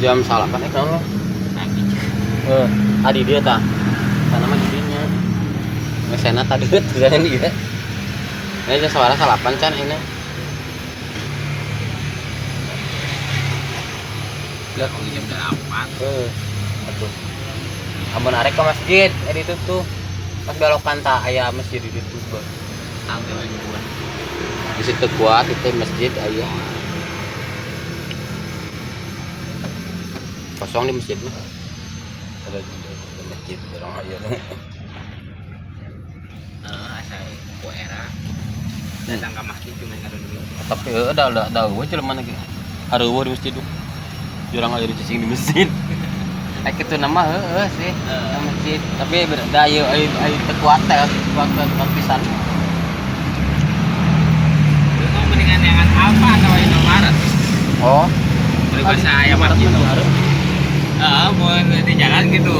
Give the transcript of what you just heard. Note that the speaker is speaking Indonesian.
Jam salapan kan lo. Adi dia tah. Sana mah didinya. Mesena tadi deut jalan dia. Ini suara salapan can ini. Lihat jam 8. Atuh. Amun arek ke masjid, itu tuh. Pas belokan tak aya masjid di situ, Bos. Sampai ribuan. Di situ kuat itu masjid aya. Kosong di masjid mah. Ada di masjid orang aya. Asal ku era. Datang ke masjid cuma ngaruh dulu. Tapi ada we jelema lagi. Hareueuh di masjid tuh. Jurang aya di cicing di masjid. Kitu nama sih, masjid. Tapi beda ayo teu kuat teh kuat pisan. Lu mendingan yang apa atau Indomaret? Oh, Beli bahasa ayam masjid. Heeh, mau di jalan gitu.